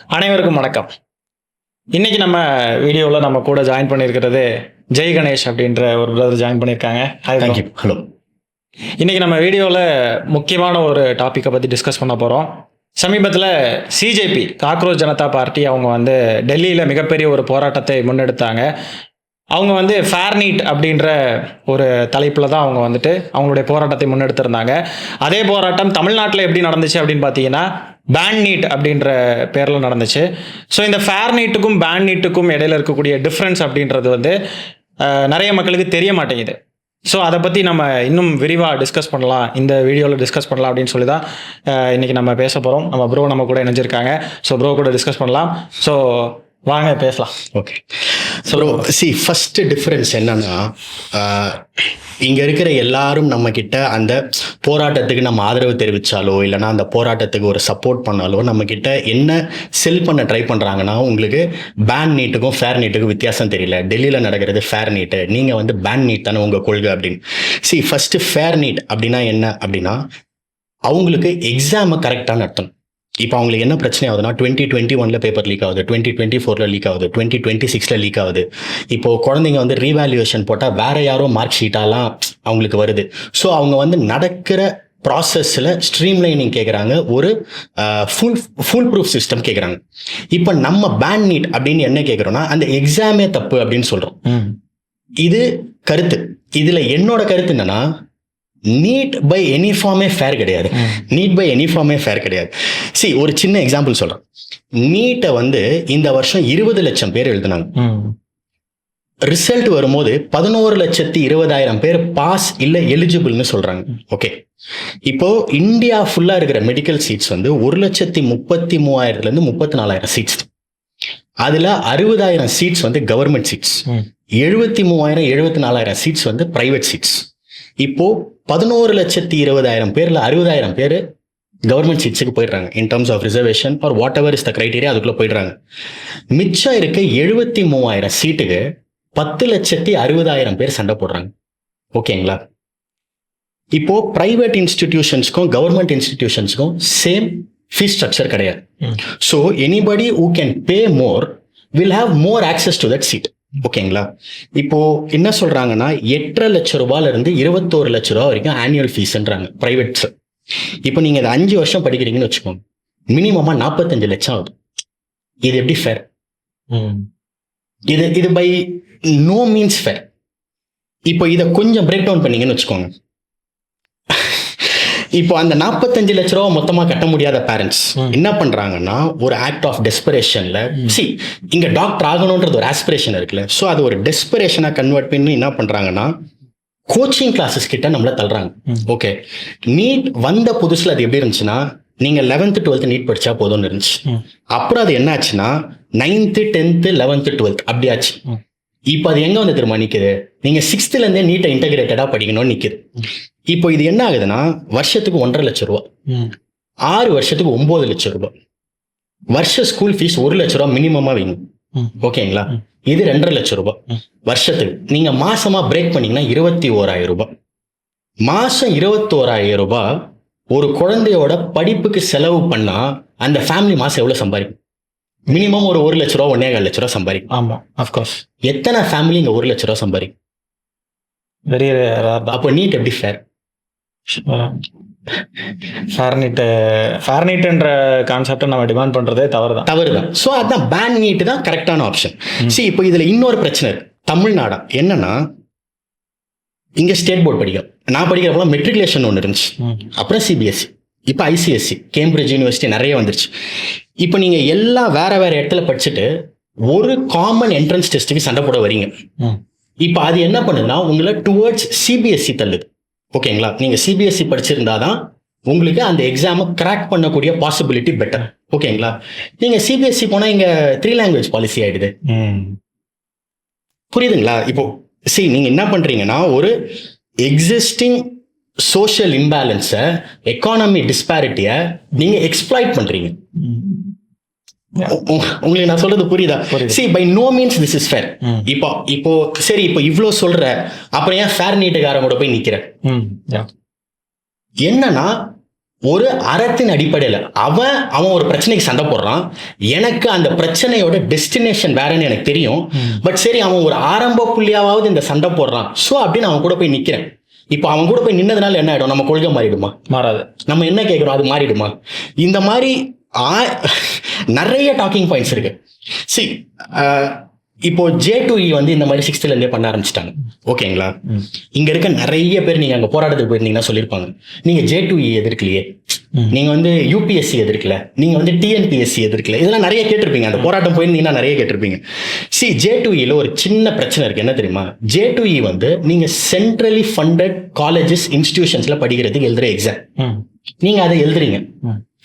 அனைவருக்கும் வணக்கம். இன்னைக்கு நம்ம வீடியோவில் நம்ம கூட ஜாயின் பண்ணியிருக்கிறது ஜெய் கணேஷ் அப்படின்ற ஒரு பிரதர் ஜாயின் பண்ணியிருக்காங்க. தேங்க்யூ. ஹலோ. இன்னைக்கு நம்ம வீடியோவில் முக்கியமான ஒரு டாப்பிக்கை பற்றி டிஸ்கஸ் பண்ண போகிறோம். சமீபத்தில் சிஜேபி காக்ரோச் ஜனதா பார்ட்டி அவங்க டெல்லியில் மிகப்பெரிய ஒரு போராட்டத்தை முன்னெடுத்தாங்க. அவங்க ஃபேர் நீட் அப்படின்ற ஒரு தலைப்பில் தான் அவங்க அவங்களுடைய போராட்டத்தை முன்னெடுத்திருந்தாங்க. அதே போராட்டம் தமிழ்நாட்டில் எப்படி நடந்துச்சு அப்படின்னு பார்த்தீங்கன்னா பேன் நீட் அப்படின்ற பேரில் நடந்துச்சு. ஸோ இந்த ஃபேர் நீட்டுக்கும் பேன் நீட்டுக்கும் இடையில இருக்கக்கூடிய டிஃப்ரென்ஸ் அப்படின்றது நிறைய மக்களுக்கு தெரிய மாட்டேங்குது. ஸோ அதை பற்றி நம்ம இன்னும் விரிவாக டிஸ்கஸ் பண்ணலாம், இந்த வீடியோவில் டிஸ்கஸ் பண்ணலாம் அப்படின்னு சொல்லி தான் இன்றைக்கி நம்ம பேச போகிறோம். நம்ம ப்ரோ நம்ம கூட இணைஞ்சிருக்காங்க. ஸோ ப்ரோ கூட டிஸ்கஸ் பண்ணலாம். ஸோ வாங்க பேசலாம். ஓகே. ஸோ ஃபஸ்ட்டு டிஃப்ரென்ஸ் என்னன்னா, இங்கே இருக்கிற எல்லாரும் நம்மக்கிட்ட அந்த போராட்டத்துக்கு நம்ம ஆதரவு தெரிவித்தாலோ இல்லைனா அந்த போராட்டத்துக்கு ஒரு சப்போர்ட் பண்ணாலோ நம்மக்கிட்ட என்ன செல் பண்ண ட்ரை பண்ணுறாங்கன்னா, உங்களுக்கு பேன் நீட்டுக்கும் ஃபேர் நீட்டுக்கும் வித்தியாசம் தெரியல, டெல்லியில் நடக்கிறது ஃபேர் நீட்டு, நீங்கள் பேன் நீட் தானே உங்கள் கொள்கை அப்படின்னு. ஃபஸ்ட்டு ஃபேர் நீட் அப்படின்னா என்ன அப்படின்னா, அவங்களுக்கு எக்ஸாமை கரெக்டான அர்த்தம். இப்போ அவங்களுக்கு என்ன பிரச்சனை ஆகுதுன்னா, 2021 பேப்பர் லீக் ஆகுது, 2024 லீக் ஆகுது, 2026 லீக் ஆகுது. இப்போது குழந்தைங்க ரீவேல்யூவேஷன் போட்டால் வேற யாரோ மார்க் ஷீட்டாலாம் அவங்களுக்கு வருது. ஸோ அவங்க நடக்கிற ப்ராசஸில் ஸ்ட்ரீம்லைனிங் கேட்குறாங்க, ஒரு ஃபுல் ப்ரூஃப் சிஸ்டம் கேட்குறாங்க. இப்போ நம்ம பேன் நீட் அப்படின்னு என்ன கேட்குறோன்னா, அந்த எக்ஸாமே தப்பு அப்படின்னு சொல்கிறோம். இது கருத்து. இதில் என்னோட கருத்து என்னன்னா, நீட் பை எனி ஃபார்மே ஃபேர் கிடையாது. நீட் பை எனி ஃபார்மே ஃபேர் கிடையாது. ஒரு சின்ன எக்ஸாம்பிள் சொல்றேன். நீட்டை இந்த வருஷம் 20 லட்சம் பேர் எழுதினாங்க. ரிசல்ட் வரும்போது 11,20,000 பேர் பாஸ் இல்லை எலிஜிபிள்னு சொல்றாங்க. ஓகே, இப்போ இந்தியா ஃபுல்லா இருக்கிற மெடிக்கல் சீட்ஸ் 1,33,000 34,000 சீட்ஸ். அதுல 60,000 seats government seats, 73,000 74,000 seats private seats. இப்போ 11,20,000 பேர்ல 60,000 பேர் கவர்மெண்ட் சீட்ஸுக்கு போயிடுறாங்க. In terms of reservation or whatever is the criteria, அதுக்குள்ள போயிடுறாங்க. மிச்சம் இருக்க 73,000 சீட்டுக்கு 10,60,000 பேர் சண்டை போடுறாங்க. ஓகேங்களா? இப்போ பிரைவேட் இன்ஸ்டிடியூஷன்ஸ்க்கும் கவர்மெண்ட் இன்ஸ்டிடியூஷன்ஸ்க்கும் சேம் ஃபீஸ் ஸ்ட்ரக்சர் கிடையாது. So anybody who can pay more will have more access to that seat. ஓகேங்களா? இப்போ என்ன சொல்றாங்கன்னா, 8.5 லட்சம் ரூபாயில இருந்து 21 லட்சம் ரூபாய் வரைக்கும் ஆனுவல் ஃபீஸ்ன்றாங்க பிரைவேட்ஸ். இப்போ நீங்க இதை 5 வருஷம் படிக்கிறீங்கன்னு வச்சுக்கோங்க, மினிமமா 45 லட்சம் ஆகுது. இது எப்படி ஃபேர்? இது பை நோ மீன்ஸ் ஃபேர். இப்போ இதை கொஞ்சம் பிரேக் டவுன் பண்ணீங்கன்னு வச்சுக்கோங்க, இப்போ அந்த 45 லட்ச ரூபா மொத்தமா கட்ட முடியாத பேரண்ட்ஸ் என்ன பண்றாங்கன்னா, ஒரு ஆக்ட் ஆஃப் டெஸ்பரேஷன்ல இங்க டாக்டர் ஆகணும்ன்றது ஒரு ஆஸ்பிரேஷன் இருக்குல்ல, ஸோ அது ஒரு டெஸ்பரேஷனா கன்வெர்ட் பண்ணி என்ன பண்றாங்கன்னா, கோச்சிங் கிளாஸஸ் கிட்ட நம்மள தள்ளுறாங்க. ஓகே, நீட் வந்த புதுசுல அது எப்படி இருந்துச்சுன்னா, நீங்க 11th 12th நீட் படிச்சா போதும்னு இருந்துச்சு. அப்புறம் அது என்ன ஆச்சுன்னா 9th 10th 11th 12th அப்படி ஆச்சு. இப்போ அது எங்க திரும்ப நிக்குது, நீங்க 6th இருந்தே நீட்டை இன்டகிரேட்டடா படிக்கணும்னு நிக்குது. இப்போ இது என்ன ஆகுதுன்னா, வருஷத்துக்கு 1.5 லட்சம் ரூபா, 6 வருஷத்துக்கு 9 லட்சம் ரூபாய். வருஷ ஸ்கூல் ஃபீஸ் 1 லட்சம் ரூபாய் மினிமமா வைங்க. ஓகேங்களா? இது 2.5 லட்சம் ரூபாய் வருஷத்துக்கு. நீங்க மாசமா பிரேக் பண்ணீங்கன்னா 21,000 ரூபாய். மாசம் 21,000 ரூபாய் ஒரு குழந்தையோட படிப்புக்கு செலவு பண்ணா அந்த ஃபேமிலி மாசம் எவ்வளவு சம்பாதிக்கும்? மினிமம் ஒரு 1 லட்ச ரூபா 1.25 லட்ச ரூபா சம்பாதிக்கும். ஆமா, அஃப்கோர்ஸ். எத்தனை ஃபேமிலி இங்க 1 லட்ச ரூபா சம்பாதிக்கும்? வெரி. அப்போ நீட் எப்படி ஃபேர்? ஃபேர் நீட்ன்ற கான்செப்டை நம்ம டிமாண்ட் பண்றதே தவறுதான். ஸோ அதான் பேன் நீட் தான் கரெக்டான ஆப்ஷன். இப்போ இதுல இன்னொரு பிரச்சனை இருக்கு. தமிழ்நாடா என்னன்னா, இங்க ஸ்டேட் போர்டு படிக்கும். நான் படிக்கிறப்ப மெட்ரிகுலேஷன் ஒன்று இருந்துச்சு, அப்புறம் சிபிஎஸ்சி, இப்போ ஐசிஎஸ்சி, கேம்பிரிட்ஜ் யூனிவர்சிட்டி நிறைய வந்துருச்சு. இப்போ நீங்க எல்லாம் வேற வேற இடத்துல படிச்சுட்டு ஒரு காமன் என்ட்ரன்ஸ் டெஸ்ட்டுக்கு சண்டை போட வரீங்க. இப்போ அது என்ன பண்ணுதுன்னா, உங்களை டுவர்ட்ஸ் சிபிஎஸ்சி தள்ளுது. ஓகேங்களா? நீங்க சிபிஎஸ்சி படிச்சிருந்தாதான் உங்களுக்கு அந்த எக்ஸாமை கிராக் பண்ணக்கூடிய பாசிபிலிட்டி பெட்டர். ஓகேங்களா? நீங்க சிபிஎஸ்சி போனா இங்க 3 லாங்குவேஜ் பாலிசி ஆயிடுது. புரியுதுங்களா? இப்போ நீங்க என்ன பண்றீங்கன்னா, ஒரு எக்ஸிஸ்டிங் சோஷியல் இம்பேலன்ஸை, எக்கானமி டிஸ்பாரிட்டியை நீங்க எக்ஸ்ப்ளாய்ட் பண்றீங்க. உங்களுக்கு நான் சொல்றது புரியுதா? By no means this is fair. இப்போ சரி, இப்போ இவ்ளோ சொல்ற, அப்புறம் ஏன் ஃபேர் நீட்டுக்காரங்க கூட போய் நிக்கிற? என்னன்னா, ஒரு அறத்தின் அடிப்படையில் அவன் ஒரு பிரச்சனைக்கு சண்டை போடுறான். எனக்கு அந்த பிரச்சனையோட டெஸ்டினேஷன் வேறன்னு எனக்கு தெரியும். பட் சரி, அவன் ஒரு ஆரம்ப புள்ளியாவது இந்த சண்டை போடுறான், ஸோ அப்படின்னு அவன் கூட போய் நிக்கிறேன். இப்போ அவன் கூட போய் நின்னதுனால என்ன ஆயிடும்? நம்ம கொள்கை மாறிடுமா? மாறாது. நம்ம என்ன கேட்குறோம் அது மாறிடுமா? இந்த மாதிரி நிறைய டாக்கிங் பாயிண்ட்ஸ் இருக்கு. சி, இப்போ J2E வந்து இந்த மாதிரி 6th இருந்தே பண்ண ஆரம்பிச்சிட்டாங்க. ஓகேங்களா? இங்க இருக்க நிறைய பேர் நீங்க அங்க போராட்டத்துக்கு போயிருந்தீங்கன்னா சொல்லியிருப்பாங்க, நீங்க J2E எதிர்க்கலையே, நீங்க வந்து UPSC எதிர்க்கல, நீங்க வந்து TNPSC எதிர்க்கல, இதெல்லாம் நிறைய கேட்டிருப்பீங்க. அந்த போராட்டம் போயிருந்தீங்கன்னா நிறைய கேட்டிருப்பீங்க. சி, J2E ஒரு சின்ன பிரச்சனை இருக்கு. என்ன தெரியுமா? J2E வந்து நீங்க சென்ட்ரலி ஃபண்டட் காலேஜஸ் இன்ஸ்டிடியூஷன்ஸ்ல படிக்கிறதுக்கு எழுதுற எக்ஸாம். நீங்க அதை எழுதுறீங்க,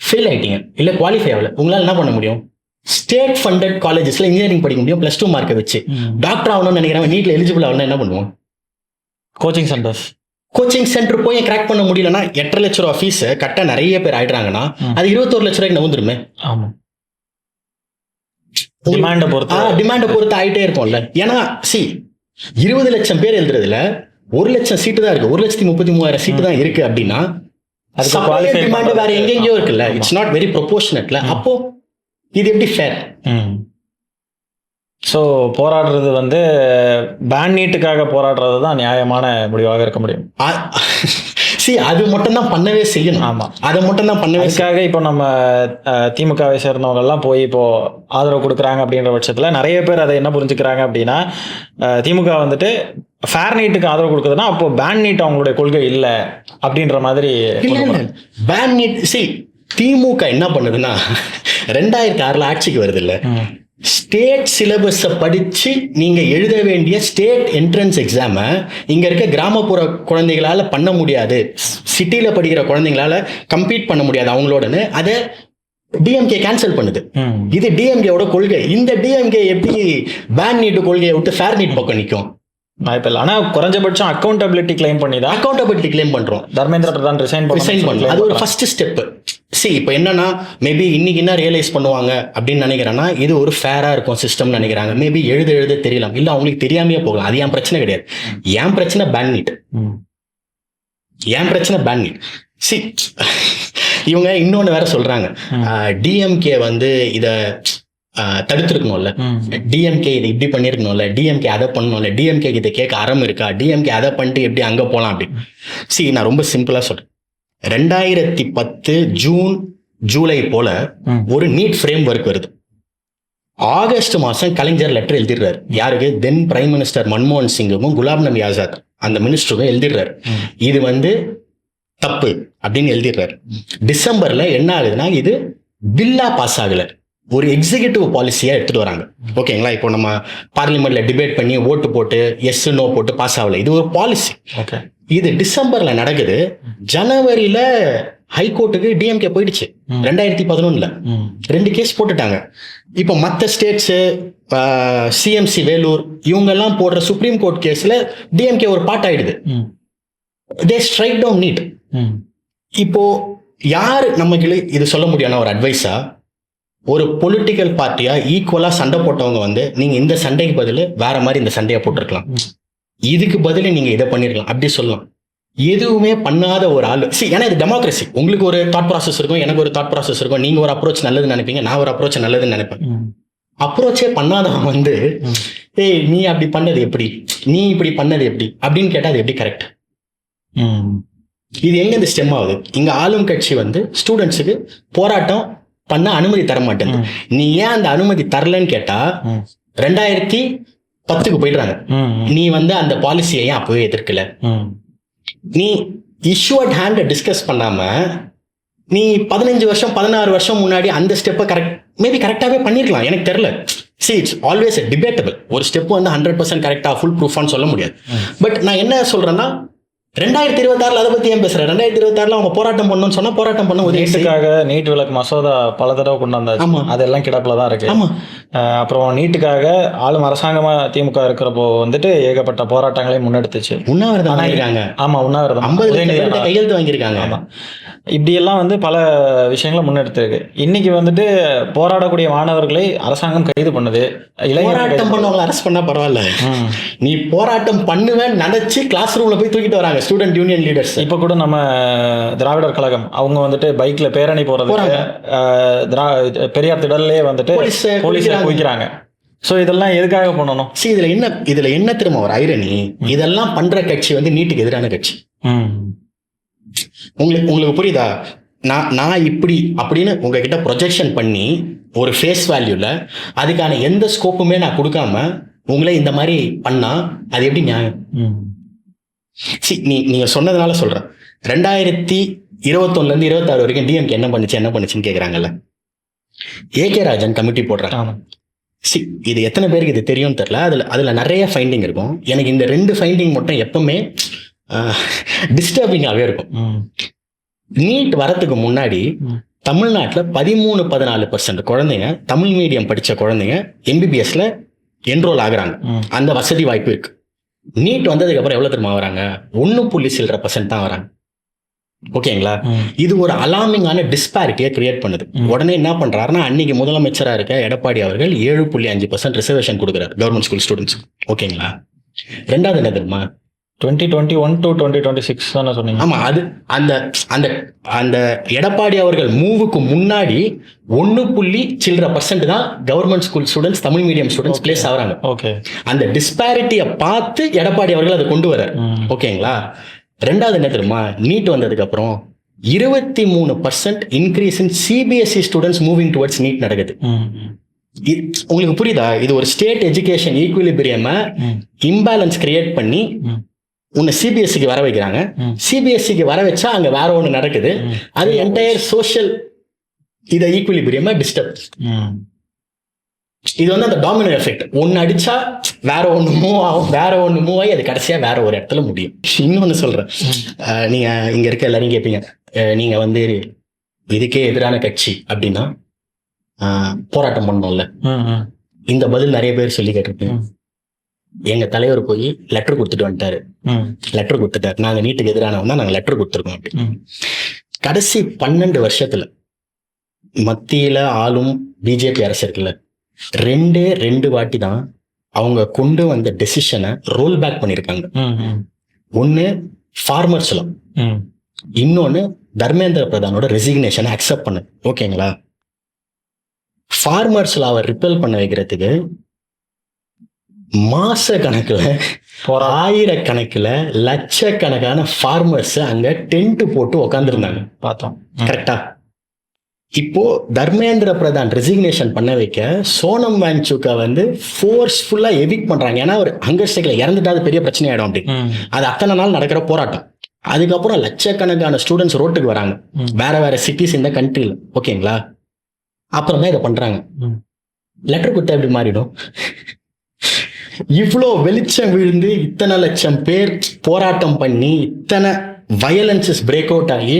ஃபெயில் ஆயிட்டீங்க, இல்ல குவாலிஃபை ஆகல, உங்களால என்ன பண்ண முடியும்? ஸ்டேட் ஃபண்டட் காலேஜஸ்ல இன்ஜினியரிங் படிக்க முடியும் +2 மார்க்கை வச்சு. டாக்டர் ஆகணும்னு நினைக்கிறவங்க, நீட்ல எலிஜிபிள் ஆகணும்னா என்ன பண்ணுவோம்? கோச்சிங் சென்டர் போய் கிராக் பண்ண முடியலன்னா 8.5 லட்ச ரூபா ஃபீஸ் கட்ட நிறைய பேர் ஆயிடுறாங்கன்னா அது 21 லட்ச ரூபாய்க்கு நவுந்துருமே. டிமாண்ட பொறுத்து ஆயிட்டே இருக்கும்ல. ஏன்னா சி, 20 லட்சம் பேர் எழுதுறதுல 1 லட்சம் சீட்டு தான் இருக்கு, 1,33,000 சீட்டு தான் இருக்கு அப்படின்னா டிமாண்ட் வேற எங்கெங்கயோ இருக்குல்ல. இட்ஸ் நாட் வெரி ப்ரொபோர்ஷனட்ல. அப்போ இது எப்படி ஃபேர்? ஸோ போராடுறது வந்து பேன் நீட்டுக்காக போராடுறது தான் நியாயமான முடிவாக இருக்க முடியும். சி, அது மட்டும் தான் பண்ணவே செய்யணும். ஆமாம், அதை மட்டும் தான் பண்ணவே. அதுக்காக இப்போ நம்ம திமுகவை சேர்ந்தவங்க எல்லாம் போய் இப்போ ஆதரவு கொடுக்குறாங்க அப்படின்ற பட்சத்தில் நிறைய பேர் அதை என்ன புரிஞ்சுக்கிறாங்க அப்படின்னா, திமுக வந்துட்டு ஃபேர் நீட்டுக்கு ஆதரவு கொடுக்குதுன்னா அப்போ பேன் நீட் அவங்களுடைய கொள்கை இல்லை அப்படின்ற மாதிரி. பேன் நீட், சி, திமுக என்ன பண்ணுதுன்னா 2006 ஆட்சிக்கு வருது இல்ல, ஸ்டேட் சிலபஸை படிச்சு நீங்க எழுத வேண்டிய ஸ்டேட் என்ட்ரன்ஸ் எக்ஸாம இங்க இருக்க கிராமப்புற குழந்தைகளால பண்ண முடியாது, சிட்டில படிக்கிற குழந்தைங்களால கம்பீட் பண்ண முடியாது அவங்களோடன்னு அதை டிஎம்கே கேன்சல் பண்ணுது. இது டிஎம்கேவோட கொள்கை. இந்த டிஎம்கே எப்படி பேன் நீட் கொள்கையை விட்டு ஃபேர் நீட் பக்கம் நிற்கும்? வாய்ப்பில்லை. ஆனா குறைஞ்சபட்சம் அக்கௌண்டபிலிட்டி கிளைம் பண்ணி தான் அக்கௌண்டபிலிட்டி கிளைம் பண்றோம். தர்மேந்திர பிரதான் ரிசைன் பண்ண அது ஒரு ஃபர்ஸ்ட் ஸ்டெப். சி, இப்போ என்னன்னா மேபி இன்னைக்கு என்ன ரியலைஸ் பண்ணுவாங்க அப்படின்னு நினைக்கிறேன்னா, இது ஒரு ஃபேரா இருக்கும் சிஸ்டம் நினைக்கிறாங்க. மேபி எழுத தெரியலாம், இல்ல அவங்களுக்கு தெரியாமையே போகலாம். அது என் பிரச்சனை கிடையாது. என் பிரச்சனை பேன் நீட். என் பிரச்சனை பேன் நீட். சி, இவங்க இன்னொன்னு வேற சொல்றாங்க, டிஎம்கே வந்து இத தடுத்துருக்கணும்ல, டிஎம்கே இதை இப்படி பண்ணிருக்கணும்ல, டிஎம்கே அதை பண்ணணும்ல, டிஎம்கே இதை கேட்க அறம் இருக்கா, டிஎம்கே அதை பண்ணிட்டு எப்படி அங்க போலாம் அப்படின்னு. சி, நான் ரொம்ப சிம்பிளா சொல்றேன். 2010 ஜூன் ஜூலை போல ஒரு நீட் ஃப்ரேம் ஒர்க் வருது. ஆகஸ்ட் மாசம் கலைஞர் லெட்டர் எழுதிடுறாரு. யாருக்கு? தென் பிரைம் மினிஸ்டர் மன்மோகன் சிங்குக்கும் குலாம் நபி ஆசாத் அந்த மினிஸ்டருக்கும் எழுதிடுறாரு, இது வந்து தப்பு அப்படின்னு எழுதிடுறாரு. டிசம்பர்ல என்ன ஆகுதுன்னா, இது பில்லா பாஸ் ஆகல, ஒரு எக்ஸிகியூட்டிவ் பாலிசியா எடுத்துட்டு வராங்க. ஓகேங்களா? இப்போ நம்ம பார்லிமெண்ட்ல டிபேட் பண்ணி ஓட்டு போட்டு எஸ் நோ போட்டு பாஸ் ஆகல, இது ஒரு பாலிசி. இது டிசம்பர்ல நடக்குது. ஜனவரியில ஹைகோர்ட்டுக்கு டிஎம்கே போயிடுச்சு. 2011 2 கேஸ் போட்டுட்டாங்க. இப்போ மற்ற ஸ்டேட்ஸ், சிஎம்சி வேலூர், இவங்க எல்லாம் போடுற சுப்ரீம் கோர்ட் கேஸ்ல டிஎம்கே ஒரு பார்ட் ஆயிடுது. தே ஸ்ட்ரைக் டவுன் நீட். இப்போ யாரு நமக்கு இது சொல்ல முடியாத ஒரு அட்வைஸா, ஒரு பொலிட்டிக்கல் பார்ட்டியா ஈக்குவலா சண்டை போட்டவங்க வந்து நீங்க இந்த சண்டைக்கு பதில் வேற மாதிரி இந்த சண்டையை போட்டிருக்கலாம், இதுக்கு பதில் நீங்க இதை பண்ணிருக்கலாம் அப்படி சொல்லலாம். எதுவுமே பண்ணாத ஒரு ஆள். ஏன்னா இது டெமோக்ரஸி. உங்களுக்கு ஒரு தாட் ப்ராசஸ் இருக்கும், எனக்கு ஒரு தாட் ப்ராசஸ் இருக்கும். நீங்க ஒரு அப்ரோச் நல்லதுன்னு நினைப்பீங்க, நான் ஒரு அப்ரோச் நல்லதுன்னு நினைப்பேன். அப்ரோச்சே பண்ணாதவன் வந்து ஏய் நீ அப்படி பண்ணது எப்படி, நீ இப்படி பண்ணது எப்படி அப்படின்னு கேட்டா அது எப்படி கரெக்ட்? இது எங்க இந்த ஸ்டெம் ஆகுது? இங்க ஆளும் கட்சி வந்து ஸ்டூடெண்ட்ஸுக்கு போராட்டம் பண்ண அனுமதி தர மாட்டேன். நீ ஏன் அந்த அனுமதி தரலன்னு கேட்டா 2010 போயிடுறாங்க. நீ வந்து அந்த பாலிசியை ஏன் அப்பவே எதிர்க்கல? நீ இஷ்யூ அட் ஹேண்ட் டிஸ்கஸ் பண்ணாம நீ 15 வருஷம் 16 வருஷம் முன்னாடி அந்த ஸ்டெப்பை மேபி கரெக்டாவே பண்ணிருக்கலாம், எனக்கு தெரியல. See, it's always a debatable. ஒரு ஸ்டெப் வந்து 100% கரெக்டா ஃபுல் ப்ரூஃபான்னு சொல்ல முடியாது. பட் நான் என்ன சொல்றேன்னா, 2026 அதை பத்தி ஏன் பேசுறேன்? 2026 அவங்க போராட்டம் பண்ணணும்னு சொன்னா போராட்டம் பண்ண நீட்டுக்காக நீட் விலக்கு மசோதா பல தடவை கொண்டு வந்தாச்சு. அதெல்லாம் கிடப்புல தான் இருக்கு. ஆமா, அப்புறம் நீட்டுக்காக ஆளும் அரசாங்கமா திமுக இருக்கிறப்போ வந்துட்டு ஏகப்பட்ட போராட்டங்களை முன்னெடுத்துச்சு. உண்ணாவிரதம் வாங்கியிருக்காங்க. ஆமா, உண்ணாவிரதம் 50 லட்சம் பேர்கிட்ட கையெழுத்து வாங்கியிருக்காங்க. ஆமா, இப்படியெல்லாம் வந்து பல விஷயங்களை முன்னெடுத்திருக்கு. இன்னைக்கு வந்துட்டு போராடக்கூடிய மாணவர்களை அரசாங்கம் கைது பண்ணுது. போராட்டம் பண்ணவங்களை அரெஸ்ட் பண்ணா பரவாயில்ல, நீ போராட்டம் பண்ணுவேன் நினைச்சு கிளாஸ் ரூம்ல போய் தூக்கிட்டு வராங்க ஸ்டூடெண்ட் யூனியன் லீடர்ஸ். இப்ப கூட நம்ம திராவிடர் கழகம் அவங்க வந்துட்டு பைக்ல பேரணி போறதுக்கு பெரியார் திடல்லே வந்துட்டு போலீஸ் குவிக்கிறாங்க. சோ இதெல்லாம் எதுக்காக பண்ணணும்? இதுல என்ன திரும்ப ஒரு ஐரணி, இதெல்லாம் பண்ற கட்சி வந்து நீட்டுக்கு எதிரான கட்சி. உங்களுக்கு புரியுதா? நான் இப்படி அப்படின்னு உங்ககிட்ட ப்ரொஜெக்ஷன் பண்ணி ஒரு ஃபேஸ் வேல்யூல அதுக்கான எந்த ஸ்கோப்புமே நான் கொடுக்காம உங்களை இந்த மாதிரி பண்ணா அது எப்படி நியாயம்? நீங்க சொன்னதுனால சொல்றேன். 2021 இருந்து 26 வரைக்கும் டிஎம்கே என்ன பண்ணுச்சுன்னு கேக்குறாங்கல்ல. ஏகே ராஜன் கமிட்டி போடுறாங்க. இது எத்தனை பேருக்கு இது தெரியும் தெரியல. அதுல நிறைய ஃபைண்டிங் இருக்கும். எனக்கு இந்த 2 ஃபைண்டிங் மட்டும் எப்பவுமே டிஸ்டர்பிங்காகவே இருக்கும். நீட் வரத்துக்கு முன்னாடி தமிழ்நாட்டில் 13-14% குழந்தைங்க தமிழ் மீடியம் படித்த குழந்தைங்க எம்பிபிஎஸ்ல என்ரோல் ஆகுறாங்க. அந்த வசதி வாய்ப்பு இருக்கு. நீட் வந்ததுக்கு அப்புறம் எவ்வளவு தெரியுமா வராங்க? 1.6% தான் வராங்க. ஓகேங்களா? இது ஒரு அலார்மிங்கான டிஸ்பாரிட்டியை கிரியேட் பண்ணுது. உடனே என்ன பண்றாருன்னா, அன்னைக்கு முதலமைச்சராக இருக்க எடப்பாடி அவர்கள் 7.5% ரிசர்வேஷன் கொடுக்குறாரு கவர்மெண்ட் ஸ்கூல் ஸ்டூடெண்ட்ஸ். ஓகேங்களா? ரெண்டாவது என்ன தெரியுமா? 2021 to 2026 தானே சொன்னீங்க. ஆமா, அது அந்த அந்த அந்த எடப்பாடி அவர்கள் மூவுக்கு முன்னாடி 1% தான் government school students Tamil medium students place ஆகுறாங்க. ஓகே, அந்த டிஸ்பாரிட்டியை பார்த்து எடப்பாடி அவர்கள் அதை கொண்டு வர. ஓகேங்களா? ரெண்டாவது என்ன தெரியுமா? நீட் வந்ததுக்கு அப்புறம் 23% increase in CBSE students moving towards NEET நடக்குது. உங்களுக்கு புரியுதா? இது ஒரு state education equilibrium imbalance create பண்ணி உன்னை சிபிஎஸ்சிக்கு வர வைக்கிறாங்க. சிபிஎஸ்சிக்கு வர வச்சா அங்க வேற ஒண்ணு நடக்குது. அது என்டையர் சோஷியல் இதை ஈக்குவிலிபிரியம் டிஸ்டர்ப். இது வந்து அந்த டாமினோ எஃபெக்ட். ஒன்னு அடிச்சா வேற ஒண்ணு மூவ் ஆகும், வேற ஒண்ணு மூவ் ஆகி அது கடைசியா வேற ஒரு இடத்துல முடியும். இன்னொன்னு சொல்றேன், நீங்க இங்க இருக்க எல்லாரும் கேட்பீங்க, நீங்க வந்து இதுக்கே எதிரான கட்சி அப்படின்னா போராட்டம் பண்ணோம்ல. இந்த பதில் நிறைய பேர் சொல்லி கேட்டிருப்பீங்க. எங்க தலைவர் போய் லெட்டர் கொடுத்துட்டு வந்துட்டாரு. லெட்டர் கொடுத்துட்டாரு, நாங்க நீட்டுக்கு எதிரானவங்க, நாங்க லெட்டர் கொடுத்துருக்கோம் அப்படி. கடைசி 12 வருஷத்துல மத்தியில ஆளும் பிஜேபி அரசு இருக்குல்ல, 2 வாட்டி தான் அவங்க கொண்டு வந்த டெசிஷனை ரோல் பேக் பண்ணிருக்காங்க. ஒன்னு ஃபார்மர்ஸ் லா, இன்னொன்னு தர்மேந்திர பிரதானோட ரெசிக்னேஷனை அக்செப்ட் பண்ணு. ஓகேங்களா? ஃபார்மர்ஸ் லாவை ரிப்பெல் பண்ண வைக்கிறதுக்கு மாச கணக்குல, ஆயிரக்கணக்கில், லட்சக்கணக்கான ஃபார்மர்ஸ் அங்க டென்ட் போட்டு உக்காந்துருந்தாங்க, பார்த்தோம். கரெக்டா? இப்போ தர்மேந்திர பிரதான் ரெசிக்னேஷன் பண்ண வைக்க சோனம் வாங்சுக்கை வந்து ஃபோர்ஸ்ஃபுல்லா எவிக் பண்றாங்க. ஏன்னா ஒரு ஹங்கர் ஸ்ட்ரைக்ல இறந்துட்டா அது பெரிய பிரச்சனை ஆயிடும். அப்படி அது அத்தனை நாள் நடக்கிற போராட்டம். அதுக்கப்புறம் லட்சக்கணக்கான ஸ்டூடெண்ட்ஸ் ரோட்டுக்கு வராங்க, வேற வேற சிட்டிஸ் இந்த கண்ட்ரியில். ஓகேங்களா? அப்புறம் தான் இதை பண்றாங்க. லெட்டர் கொடுத்தா எப்படி மாறிடும்? இவ்வளோ வெளிச்சம் விழுந்து இத்தனை லட்சம் பேர் போராட்டம் பண்ணி இத்தனை வயலன்சஸ் பிரேக் அவுட் ஆகி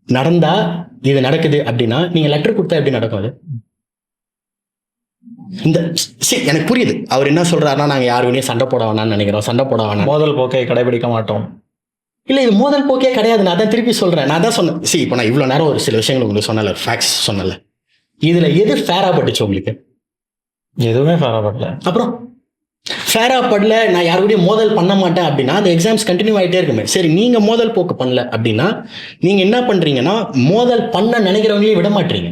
நடந்தா இது நடக்குது அப்படின்னா நீங்க லெட்டர் கொடுத்தா எப்படி நடக்கும்? அது இந்த எனக்கு புரியுது அவர் என்ன சொல்றாருன்னா, நாங்க யாருமே சண்டை போட வேணாம்னு நினைக்கிறோம், சண்டை போட வேணாம், மோதல் போக்கை கடைபிடிக்க மாட்டோம். இல்ல, இது மோதல் போக்கே கிடையாது. நான் தான் திருப்பி சொல்றேன். நான் தான் சொன்னேன். இப்போ நான் இவ்வளவு நேரம் ஒரு சில விஷயங்கள் உங்களுக்கு சொன்னல, ஃபேக்ட்ஸ் சொன்னல, இதுல எது ஃபேரா பட்டுச்சு உங்களுக்கு? எதுவுமே ஃபேரா படல. அப்புறம் ஃபேரா படல, நான் யாருடைய மோதல் பண்ண மாட்டேன் அப்படின்னா அந்த எக்ஸாம்ஸ் கண்டினியூ ஆகிட்டே இருக்குமே. சரி, நீங்க மோதல் போக்கு பண்ணல அப்படின்னா நீங்க என்ன பண்றீங்கன்னா மோதல் பண்ண நினைக்கிறவங்களே விட மாட்டீங்க.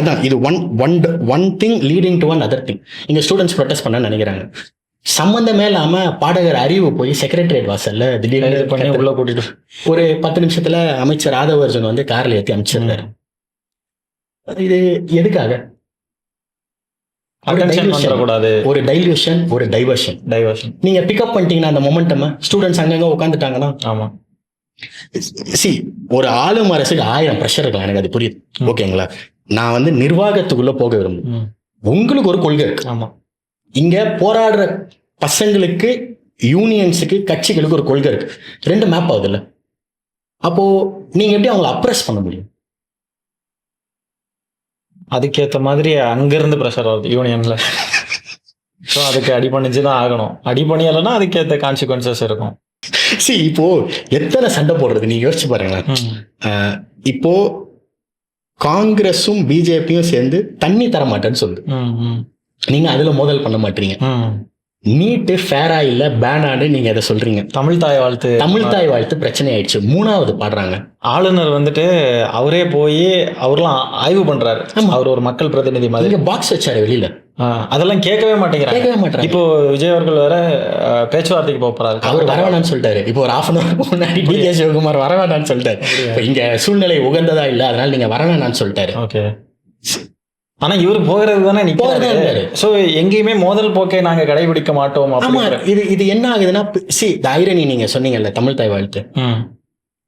அதான் இது one thing leading to one other thing. இங்க ஸ்டூடெண்ட்ஸ் ப்ரொடெஸ்ட் பண்ண நினைக்கிறாங்க, சம்பந்தமே இல்லாம பாடகர் அறிவு போய் செக்ரட்டரியேட் வாசல்ல திடீர்னு பண்ணி உள்ள கூட்டிட்டு ஒரு 10 நிமிஷத்துல அமைச்சர் ஆதவர்ஜன் வந்து கார்ல ஏற்றி அமைச்சிருந்தாரு. இது எதுக்காக? ஒரு டைல்யூஷன், ஒரு டைவர்ஷன். நீங்க பிக்கப் பண்ணிட்டீங்கன்னா அந்த மொமெண்டம், ஸ்டூடெண்ட்ஸ் அங்கங்க உட்காந்துட்டாங்கன்னா, ஆமா ஒரு ஆளும் அரசுக்கு 1000 ப்ரெஷர் இருக்கலாம், எனக்கு அது புரியுது. ஓகேங்களா? நான் வந்து நிர்வாகத்துக்குள்ள போக விரும்புகிறேன். உங்களுக்கு ஒரு கொள்கை இருக்கு. ஆமா, இங்க போராடுற பசங்களுக்கு, யூனியன்ஸுக்கு, கட்சிகளுக்கு ஒரு கொள்கை இருக்கு. 2 மேப் ஆகுது இல்ல? அப்போ நீங்க எப்படி அவங்களை அப்ரெஸ் பண்ண முடியும்? அதுக்கேற்ற மாதிரி அங்கிருந்து ப்ரெஷர் வருது யூனியன்ல. ஸோ அதுக்கு அடி பண்ணிச்சு தான் ஆகணும். அடி பண்ணியலைன்னா அதுக்கேற்ற கான்சிக்வன்சஸ் இருக்கும். இப்போ எத்தனை சண்டை போடுறது நீங்க யோசிச்சு பாருங்களேன். இப்போ காங்கிரஸும் பிஜேபியும் சேர்ந்து தண்ணி தர மாட்டேன்னு சொல்லுது. நீங்க அதுல மோதல் பண்ண மாட்டீங்க. நீட்டு ஃபேரா இல்ல பேனாடு நீங்க அதை சொல்றீங்க. தமிழ் தாய் வாழ்த்து பிரச்சனை ஆயிடுச்சு. 3வது பாடுறாங்க. ஆளுநர் வந்துட்டு அவரே போய் அவர்லாம் ஆய்வு பண்றாரு. அவர் ஒரு மக்கள் பிரதிநிதி மாதிரி பாக்ஸ் வச்சாரு வெளியில. அதெல்லாம் கேட்கவே மாட்டேங்கிறாங்க. இப்போ விஜய் அவர்கள் வேற பேச்சுவார்த்தைக்கு போறாரு. அவர் வரவேணான்னு சொல்லிட்டாரு. இப்போ ஒரு ½ hour முன்னாடி டி.கே. சிவகுமார் வரவேணான்னு சொல்லிட்டாரு. இங்க சூழ்நிலை உகந்ததா இல்ல, அதனால நீங்க வரவேணான்னு சொல்லிட்டாரு. ஓகே. ஆனா இவர் போகிறது தானே நிக்கிறாரு. சோ எங்கேயுமே மோதல் போக்கை நாங்க கடைபிடிக்க மாட்டோம். ஆமா, இது என்ன ஆகுதுன்னா, ஐரணி நீங்க சொன்னீங்கல்ல தமிழ் தாய் வாழ்த்து,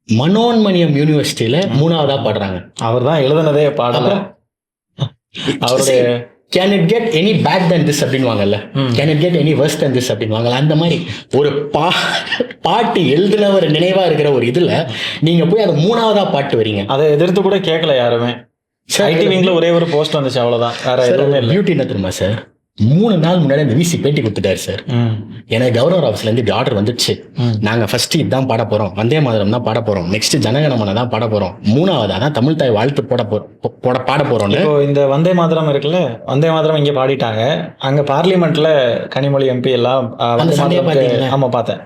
மனோன்மணியம் யூனிவர்சிட்டியில 3வதா பாடுறாங்க. அவர் தான் எழுதுனதே பாடல. அவருடைய can it get any bad than this அப்படின்வாங்கல்ல, can it get any worse than this அப்படின்வாங்கல்ல, அந்த மாதிரி ஒரு பாட்டு எழுதுனவர் நினைவா இருக்கிற ஒரு இதுல நீங்க போய் அதை 3வதா பாட்டு வரீங்க. அதை எதிர்த்து கூட கேட்கல யாருமே. ஐடி விங்ல ஒரே ஒரு போஸ்ட் வந்துச்சு, அவ்வளவுதான். வேற எதுவுமே இல்லை. பியூட்டி என்ன தெரியுமா சார், 3 நாள் முன்னாடி அந்த விசி பேட்டி கொடுத்துட்டாரு சார். எனக்கு கவர்னர் ஆஃபீஸ்ல இருந்து இப்படி ஆர்டர் வந்துச்சு. நாங்க ஃபர்ஸ்ட் இதுதான் பாட போறோம், வந்தே மாதரம் தான் பாட போறோம், நெக்ஸ்ட் ஜனகணமன தான் பாட போறோம், 3வதா தான் தமிழ் தாய் வாழ்த்து பாட போறோம். இப்போ இந்த வந்தே மாதரம் இருக்குல்ல, வந்தே மாதரம் இங்க பாடிட்டாங்க. அங்க பார்லிமெண்ட்ல கனிமொழி எம்பி எல்லாம் ஆமா பார்த்தேன்,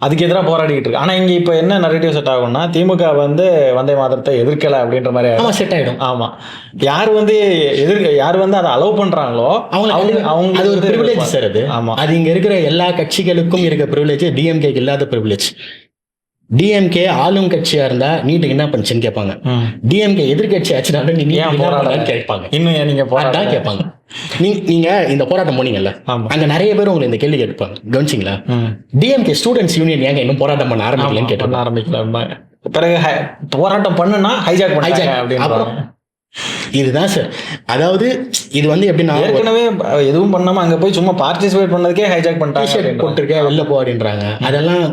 அதுக்கு எதிராக போராடிக்கிட்டு இருக்கு. ஆனா இங்க இப்ப என்ன நரேட்டிவ் செட் ஆகும்னா, திமுக வந்து வந்தே மாதரத்தை எதிர்க்கல அப்படின்ற மாதிரி செட் ஆயிடும். ஆமா, யார் வந்து அதை அலோவ் பண்றாங்களோ அவங்க அது ஒரு பிரிவிலேஜ் சார். அது அது இங்க இருக்கிற எல்லா கட்சிகளுக்கும் இருக்க பிரிவிலேஜ், டிஎம்கேக்கு இல்லாத பிரிவிலேஜ். டிஎம்கே ஆளும் கட்சியா இருந்தா நீட்டுக்கு என்ன பண்ணுச்சுன்னு கேட்பாங்க. டிஎம்கே எதிர்கட்சி ஆச்சுனாலும் நீங்க கேட்பாங்க. இன்னும் நீங்க போராட்டம் கேட்பாங்க. நீங்க இந்த போராட்டம் போனீங்கல்ல, அங்க நிறைய பேர் உங்களை இந்த கேள்வி கேட்பாங்க, கவனிச்சிங்களா? டிஎம்கே ஸ்டூடெண்ட்ஸ் யூனியன் ஏங்க இன்னும் போராட்டம் பண்ண ஆரம்பிக்கலன்னு கேட்டு ஆரம்பிக்கல. பிறகு போராட்டம் பண்ணுனா ஹைஜாக் அப்படின்னு. இதுதான் சார். அதாவது இது வந்து எப்படின்னா, ஏற்கனவே எதுவும் பண்ணாம அங்க போய் சும்மா பார்ட்டிசிபேட் பண்ணதுக்கே ஹைஜாக் பண்ணிட்டாங்க, போட்டிருக்கேன் வெளில போ அப்படின்றாங்க. அதெல்லாம்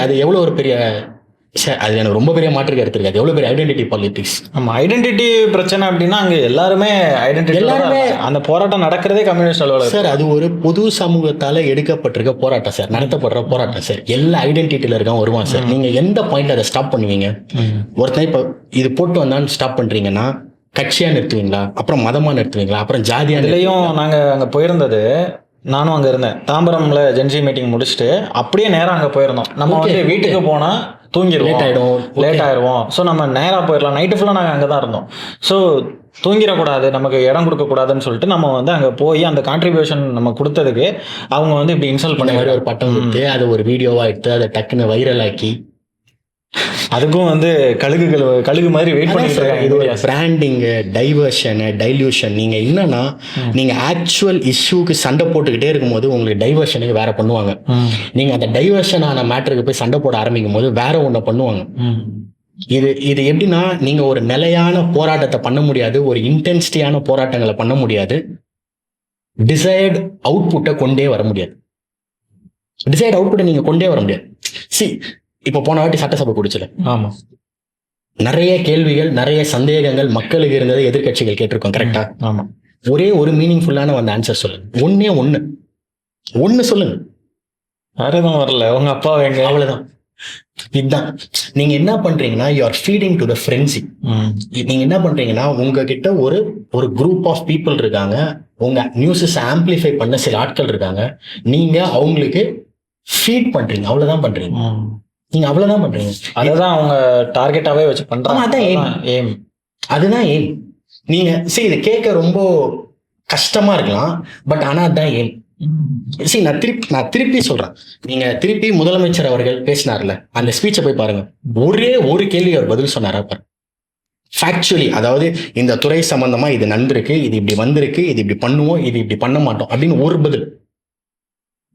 அது எவ்வளவு ஒரு பெரிய, அது எனக்கு ரொம்ப பெரிய மாற்று கருத்து இருக்கு. அது எவ்வளவு பெரிய ஐடென்டிட்டி பாலிடிக்ஸ். ஆமா, ஐடென்டிட்டி பிரச்சனை அப்படின்னா அங்க எல்லாருமே அந்த போராட்டம் நடக்கிறதே கம்யூனிஸ்ட் அலுவலகம் சார். அது ஒரு பொது சமூகத்தால எடுக்கப்பட்டிருக்க போராட்டம் சார், நடத்தப்படுற போராட்டம் சார். எல்லா ஐடென்டிட்டியில இருக்கான் வருவான் சார். நீங்க எந்த பாயிண்ட்ல அதை ஸ்டாப் பண்ணுவீங்க? ஒருத்தன் இப்ப இது போட்டு வந்தான்னு ஸ்டாப் பண்றீங்கன்னா கட்சியா நிறுத்துவீங்களா, அப்புறம் மதமா நிறுத்துவீங்களா, அப்புறம் ஜாதியா? இதுலயும் நாங்க அங்க போயிருந்தது, நானும் அங்க இருந்தேன். தாம்பரம்ல ஜென்சி மீட்டிங் முடிச்சுட்டு அப்படியே நேரம் அங்க போயிருந்தோம். நம்ம வந்து வீட்டுக்கு போனா தூங்கிடுவோம், லேட் ஆயிடுவோம். ஸோ நம்ம நேராக போயிடலாம். நைட்டு ஃபுல்லாக நாங்கள் அங்கே தான் இருந்தோம். ஸோ தூங்கிடக்கூடாது, நமக்கு இடம் கொடுக்கக்கூடாதுன்னு சொல்லிட்டு நம்ம வந்து அங்கே போய் அந்த கான்ட்ரிபியூஷன் நம்ம கொடுத்ததுக்கு அவங்க வந்து இப்படி இன்சல்ட் பண்ண மாதிரி ஒரு பட்டம் கொடுத்து அதை ஒரு வீடியோவாக எடுத்து அதை டக்குன்னு வைரல் ஆக்கி, அதுக்கும் வந்து கழுகு மாதிரி வெயிட் பண்ணிட்டு இருக்காங்க. இது ஒரு பிராண்டிங்கு, டைவர்ஷனு, டைல்யூஷன். நீங்கள் என்னன்னா, நீங்கள் ஆக்சுவல் இஷ்யூக்கு சண்டை போட்டுக்கிட்டே இருக்கும்போது உங்களுக்கு டைவர்ஷனுக்கு வேற பண்ணுவாங்க. நீங்கள் அந்த டைவர்ஷனான மேட்டருக்கு போய் சண்டை போட ஆரம்பிக்கும் போது வேற ஒன்று பண்ணுவாங்க. இது எப்படின்னா, நீங்கள் ஒரு நிலையான போராட்டத்தை பண்ண முடியாது, ஒரு இன்டென்சிட்டியான போராட்டங்களை பண்ண முடியாது, டிசைர்டு அவுட்புட்டை கொண்டே வர முடியாது. டிசைர்டு அவுட்புட்டை நீங்கள் கொண்டே வர முடியாது. இப்போ போன வாட்டி சட்டசபை குடிச்சல, ஆமா, நிறைய கேள்விகள், நிறைய சந்தேகங்கள் மக்களுக்கு இருந்தது, எதிர்கட்சிகள் கேட்டிருக்கோம். கரெக்டா? ஆமா. ஒரே ஒரு மீனிங்ஃபுல்லான அந்த ஆன்சர் சொல்லுங்க. ஒன்னு சொல்லுங்க. வேற எதுவும் வரல. உங்க அப்பா எங்க? அவ்வளவுதான். இதுதான் நீங்க என்ன பண்றீங்கன்னா, you are feeding to the ஃப்ரெண்ட்ஸி. நீங்க என்ன பண்றீங்கன்னா, உங்ககிட்ட ஒரு குரூப் ஆஃப் பீப்புள் இருக்காங்க, உங்க நியூஸஸ் ஆம்பிளிஃபை பண்ண சில ஆட்கள் இருக்காங்க, நீங்க அவங்களுக்கு ஃபீட் பண்றீங்க. அவ்வளவுதான் பண்றீங்க. நீங்க அவ்வளவுதான் பண்றீங்க. அதுதான் அவங்க டார்கெட்டாவே வச்சு பண்றாங்க. அதுதான் எய்ம். நீங்க இதை கேட்க ரொம்ப கஷ்டமா இருக்கலாம், பட் ஆனா அதுதான் எய்ம். நான் திருப்பி சொல்றேன். நீங்க திருப்பி முதலமைச்சர் அவர்கள் பேசினார்ல, அந்த ஸ்பீச்சை போய் பாருங்க. ஒரே ஒரு கேள்வி அவர் பதில் சொன்னாரா பாரு, ஃபேக்சுவலி. அதாவது இந்த துறை சம்பந்தமா இது நடந்திருக்கு, இது இப்படி வந்திருக்கு, இது இப்படி பண்ணுவோம், இது இப்படி பண்ண மாட்டோம் அப்படின்னு ஒரு பதில்.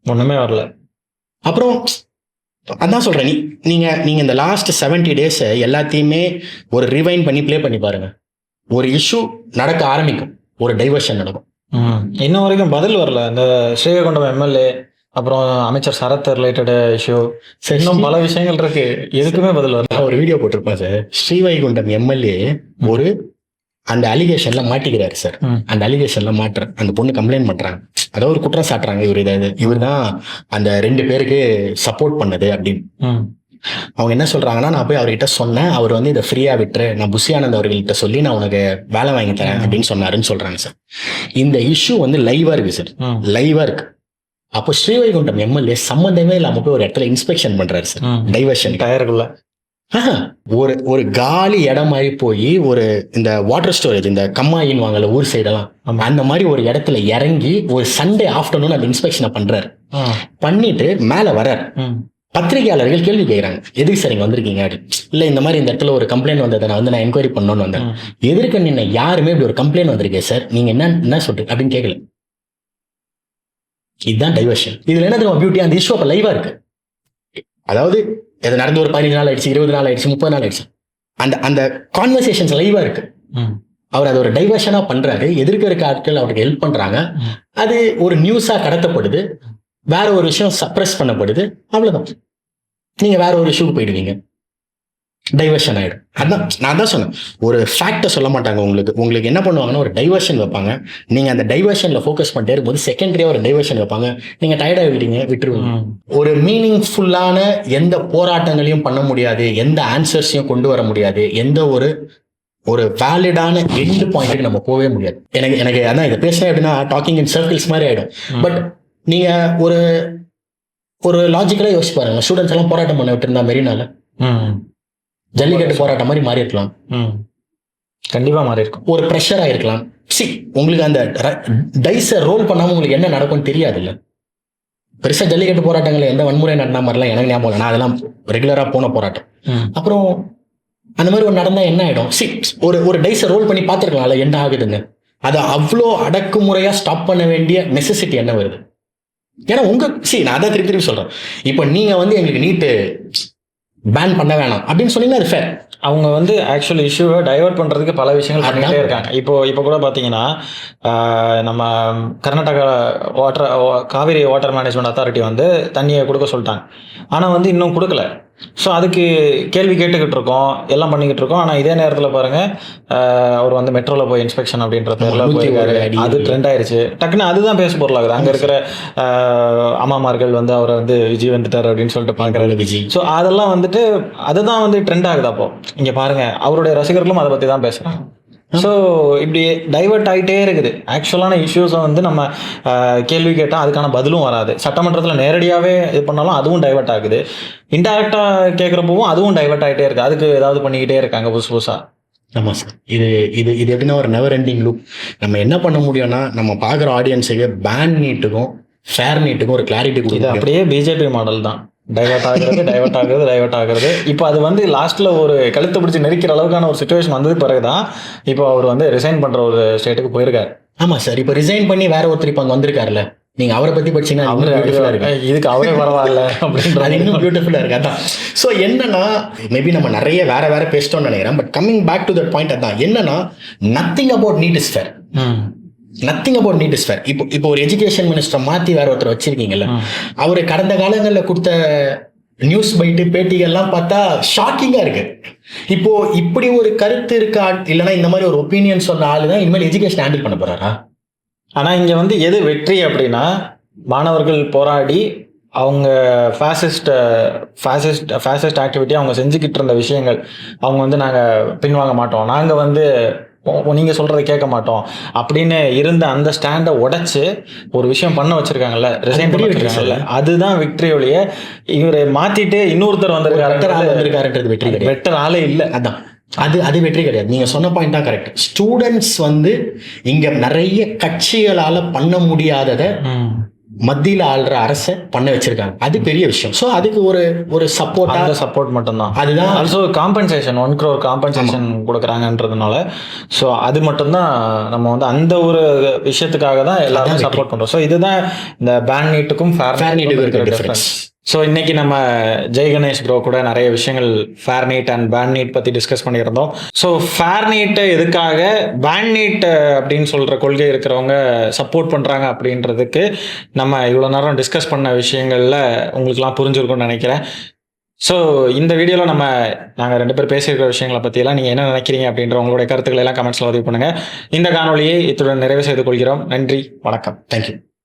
ஒண்ணுமே வரல. அப்புறம் அதான் சொல்றேன், நீங்க இந்த லாஸ்ட் 70 days எல்லாத்தையுமே ஒரு ரிவைண்ட் பண்ணி ப்ளே பண்ணி பாருங்க. ஒரு இஷ்யூ நடக்க ஆரம்பிக்கும், ஒரு டைவர்ஷன் நடக்கும். இன்னும் வரைக்கும் பதில் வரல. இந்த ஸ்ரீவைகுண்டம் எம்எல்ஏ, அப்புறம் அமைச்சர் சரத் ரிலேட்டட் இஷ்யூ, இன்னும் பல விஷயங்கள் இருக்கு, எதுக்குமே பதில் வரல. ஒரு வீடியோ போட்டிருப்பேன் சார். ஸ்ரீவைகுண்டம் எம்எல்ஏ ஒரு அந்த அலிகேஷன்ல மாட்டிக்கிறாரு சார். அந்த அலிகேஷன்ல மாட்டுற அந்த பொண்ணு கம்ப்ளைண்ட் பண்றாங்க, அதாவது ஒரு குற்றம் சாட்டுறாங்க, இவர் தான் அந்த 2 பேருக்கு சப்போர்ட் பண்ணது அப்படின்னு. அவங்க என்ன சொல்றாங்கன்னா, நான் போய் அவர்கிட்ட சொன்னேன், அவர் வந்து இதை ஃப்ரீயா விட்டுரு, நான் புஷி ஆனந்த் அவர்கள்ட்ட சொல்லி நான் உனக்கு வேலை வாங்கி தரேன் அப்படின்னு சொன்னாருன்னு சொல்றாங்க சார். இந்த இஷ்யூ வந்து லைவா இருக்கு சார், லைவா இருக்கு. அப்போ ஸ்ரீவைகுண்டம் எம்எல்ஏ சம்பந்தமே இல்லாம போய் ஒரு இடத்துல இன்ஸ்பெக்ஷன் பண்றாரு சார், டைவர்ஷன் டயருக்குள்ள. ஒரு காலி இடம் மாதிரி போய் ஒரு இந்த வாட்டர் ஸ்டோரேஜ், இந்த கம்மாயின்னு வாங்கல ஊர் சைடெல்லாம், அந்த மாதிரி ஒரு இடத்துல இறங்கி ஒரு சண்டே ஆஃப்டர்நூன் அந்த இன்ஸ்பெக்ஷனை பண்றாரு. பண்ணிட்டு மேல வர்றாரு. பத்திரிகையாளர்கள் கேள்வி கேட்கறாங்க, எதுக்கு சார் இங்க வந்திருக்கீங்க அப்படின்னு. இல்ல இந்த மாதிரி இந்த இடத்துல ஒரு கம்ப்ளைண்ட் வந்ததை நான் வந்து நான் என்கொயரி பண்ணணும்னு வந்தேன். எதிர்க்க நின்ன யாருமே இப்படி ஒரு கம்ப்ளைண்ட் வந்திருக்கேன் சார், நீங்க என்ன சொல்றீங்க அப்படின்னு கேட்கல. இதுதான் டைவர்ஷன். இதுல என்ன தெரியுமா பியூட்டி, அந்த இஷ்யூ அப்ப லைவா இருக்கு. அதாவது இது நடந்து ஒரு 15 நாள் ஆயிடுச்சு, 20 நாள் ஆயிடுச்சு, 30 நாள் ஆயிடுச்சு, அந்த கான்வர்சேஷன்ஸ் லைவா இருக்கு. அவர் அது ஒரு டைவர்ஷனா பண்றாரு, எதிர்க்க இருக்க ஆட்கள் அவருக்கு ஹெல்ப் பண்றாங்க, அது ஒரு நியூஸா கடத்தப்படுது, வேற ஒரு விஷயம் சப்ரஸ் பண்ணப்படுது, அவ்வளவுதான். நீங்க வேற ஒரு இஷ்யூக்கு போயிடுவீங்க, டைவர்ஷன் ஆயிடும். அதான் நான் தான் சொன்னேன், ஒரு ஃபேக்டை சொல்ல மாட்டாங்க உங்களுக்கு என்ன பண்ணுவாங்கன்னா ஒரு டைவர்ஷன் வைப்பாங்க. நீங்க அந்த டைவர்ஷன்ல ஃபோக்கஸ் பண்ணிட்டே இருக்கும்போது செகண்டரியா ஒரு டைவர்ஷன் வைப்பாங்க, நீங்க டயர்டா விட்டுருவீங்க. ஒரு மீனிங்ஃபுல்லான எந்த போராட்டங்களையும் பண்ண முடியாது, எந்த ஆன்சர்ஸையும் கொண்டு வர முடியாது, எந்த ஒரு வேலிடான எண்ட் பாயிண்ட்டுக்கு நம்ம போகவே முடியாது. எனக்கு அதான் இதை பேசுறேன் அப்படின்னா டாக்கிங் இன் சர்க்கிள்ஸ் மாதிரி ஆயிடும். பட் நீங்க ஒரு லாஜிக்கலா யோசிச்சு பாருங்க, ஸ்டூடெண்ட்ஸ் எல்லாம் போராட்டம் பண்ண விட்டுருந்தா மெரினால ஜல்லிக்கட்டு போராட்டம் மாதிரி மாறி இருக்கலாம், கண்டிப்பா மாறி இருக்கும். ஒரு ப்ரெஷர் ஆயிருக்கலாம். உங்களுக்கு அந்த டைஸை ரோல் பண்ணாம உங்களுக்கு என்ன நடக்கும்னு தெரியாது இல்ல. பெருசா ஜல்லிக்கட்டு போராட்டங்கள் எந்த வன்முறை நடந்த மாதிரிலாம் எனக்கு ஞாபகம் இல்லை, நான் அதெல்லாம் ரெகுலரா போன போராட்டம். அப்புறம் அந்த மாதிரி ஒரு நடந்தா என்ன ஆயிடும், ஒரு டைஸை ரோல் பண்ணி பார்த்துருக்கலாம்ல என்ன ஆகுதுன்னு. அதை அவ்வளோ அடக்குமுறையா ஸ்டாப் பண்ண வேண்டிய நெசசிட்டி என்ன வருது? ஏன்னா நான் அதான் திருப்பி சொல்றேன், இப்போ நீங்க வந்து எங்களுக்கு நீட்டு பேன் பண்ண வேணாம் அப்படின்னு சொன்னீங்கன்னா அது ஃபேர். அவங்க வந்து ஆக்சுவல் இஷ்யூவை டைவர்ட் பண்ணுறதுக்கு பல விஷயங்கள் பண்ணிகிட்டே இருக்காங்க. இப்போ கூட பார்த்தீங்கன்னா நம்ம Karnataka Kaveri water management authority வந்து தண்ணியை கொடுக்க சொல்லிட்டாங்க, ஆனால் வந்து இன்னும் கொடுக்கல. ஸோ அதுக்கு கேள்வி கேட்டுக்கிட்டு இருக்கோம், எல்லாம் பண்ணிக்கிட்டு இருக்கோம். ஆனால் இதே நேரத்தில் பாருங்கள், அவர் வந்து மெட்ரோவில் போய் இன்ஸ்பெக்ஷன் அப்படின்ற பேரில் போயிருக்காரு, அது ட்ரெண்ட் ஆயிடுச்சு. டக்குன்னு அதுதான் பேச பொருளாகுது. அங்கே இருக்கிற அம்மாமார்கள் வந்து அவரை வந்து விஜய் வந்துட்டார் அப்படின்னு சொல்லிட்டு பார்க்குறாரு விஜய். ஸோ அதெல்லாம் வந்துட்டு அதுதான் வந்து ட்ரெண்ட் ஆகுது. அப்போ இங்கே பாருங்கள், அவருடைய ரசிகர்களும் அதை பற்றி தான் பேசுகிறாங்க. ஸோ இப்படி டைவர்ட் ஆகிட்டே இருக்குது. ஆக்சுவலான இஷ்யூஸை வந்து நம்ம கேள்வி கேட்டால் அதுக்கான பதிலும் வராது. சட்டமன்றத்தில் நேரடியாகவே இது பண்ணாலும் அதுவும் டைவர்ட் ஆகுது. இன்டெரக்டாக கேட்குறப்பவும் அதுவும் டைவர்ட் ஆகிட்டே இருக்குது. அதுக்கு ஏதாவது பண்ணிக்கிட்டே இருக்காங்க புதுசாக. ஆமாம் சார், இது எப்படின்னா ஒரு நெவர் எண்டிங் லூப். நம்ம என்ன பண்ண முடியும்னா நம்ம பார்க்குற ஆடியன்ஸுக்கு பேன் நீட்டுக்கும் ஃபேர் நீட்டுக்கும் ஒரு கிளாரிட்டி கொடுக்குது. அப்படியே பிஜேபி மாடல் தான், டைவர்ட் ஆகுறது. இப்போ அது வந்து லாஸ்ட்ல ஒரு கழுத்தை பிடிச்சி நெரிக்கிற அளவுக்கான ஒரு சிச்சுவேஷன் வந்தது பிறகுதான் இப்போ அவர் வந்து ரிசைன் பண்ற ஒரு ஸ்டேட்டுக்கு போயிருக்காரு. ஆமா சார், இப்போ ரிசைன் பண்ணி வேற ஒருத்தர் இப்போ அங்கே வந்திருக்காருல்ல, நீங்க அவரை பத்தி படிச்சீங்கன்னா இதுக்கு அவரே பரவாயில்ல அப்படின்றது இன்னும் பியூட்டிஃபுல்லா இருக்கு. அதான் ஸோ என்னன்னா, மேபி நம்ம நிறைய வேற பேசிட்டோம்னு நினைக்கிறேன். But coming back to that point, அதான் என்னன்னா nothing about NEET is fair. Nothing about NEET is fair. இப்போ ஒரு எஜுகேஷன் மினிஸ்டர் மாத்தி வேற ஒருத்தர் வச்சிருக்கீங்கல்ல, அவரு கடந்த காலங்களில் கொடுத்த நியூஸ் பைட்டு பேட்டிகள்லாம் பார்த்தா ஷாக்கிங்கா இருக்கு. இப்போ இப்படி ஒரு கருத்து இருக்கா, இல்லைன்னா இந்த மாதிரி ஒரு ஒப்பீனியன் சொன்ன ஆளு தான் இனிமேல் எஜுகேஷன் ஹேண்டில் பண்ண போறாரா? ஆனால் இங்கே வந்து எது வெற்றி அப்படின்னா, மாணவர்கள் போராடி அவங்க ஃபேசிஸ்ட் ஆக்டிவிட்டி அவங்க செஞ்சுக்கிட்டு இருந்த விஷயங்கள், அவங்க வந்து நாங்கள் பின்வாங்க மாட்டோம், நாங்கள் வந்து நீங்கள் சொல்கிறத கேட்க மாட்டோம் அப்படின்னு இருந்த அந்த ஸ்டாண்டை உடைச்சு ஒரு விஷயம் பண்ண வச்சிருக்காங்கல்ல, ரிசைன் பண்ணி வச்சிருக்காங்கல்ல, அதுதான் விக்டரி ஒழிய இவரை மாற்றிட்டு இன்னொருத்தர் வந்திருக்காருன்றது வெற்றி கிடையாது. பெட்டர் ஆளே இல்லை. அதான் அது வெற்றி கிடையாது. நீங்க சொன்ன பாயிண்ட் தான் கரெக்ட். ஸ்டூடெண்ட்ஸ் வந்து இங்க நிறைய கட்சிகளால பண்ண முடியாததை மத்தியில ஆள்ற அரசை பண்ண வச்சிருக்காங்க. அது பெரிய விஷயம். ஸோ அதுக்கு ஒரு சப்போர்ட் மட்டும்தான். அதுதான் ஆல்சோ காம்பன்சேஷன் 1 crore காம்பன்சேஷன் கொடுக்குறாங்கன்றதுனால, ஸோ அது மட்டும்தான் நம்ம வந்து அந்த ஒரு விஷயத்துக்காக தான் எல்லாரும் சப்போர்ட் பண்றோம். ஸோ இதுதான் இந்த பேன் நீட்டுக்கும் ஃபேர் நீட்டுக்கும் இருக்கிற டிஃபரன்ஸ். ஸோ இன்னைக்கு நம்ம ஜெய் கணேஷ் ப்ரோ கூட நிறைய விஷயங்கள் fair NEET and ban NEET பற்றி டிஸ்கஸ் பண்ணியிருந்தோம். ஸோ ஃபேர் நீட்டை எதுக்காக, பேன் நீட் அப்படின்னு சொல்கிற கொள்கை இருக்கிறவங்க சப்போர்ட் பண்ணுறாங்க அப்படின்றதுக்கு நம்ம இவ்வளோ நேரம் டிஸ்கஸ் பண்ண விஷயங்களில் உங்களுக்குலாம் புரிஞ்சிருக்கும்னு நினைக்கிறேன். ஸோ இந்த வீடியோவில் நாங்கள் 2 பேர் பேசியிருக்கிற விஷயங்களை பற்றியெல்லாம் நீங்கள் என்ன நினைக்கிறீங்க அப்படின்ற உங்களுடைய கருத்துக்களை எல்லாம் கமெண்ட்ஸில் பதிவு பண்ணுங்கள். இந்த காணொலியை இத்துடன் நிறைவு செய்து கொள்கிறோம். நன்றி, வணக்கம். தேங்க்யூ.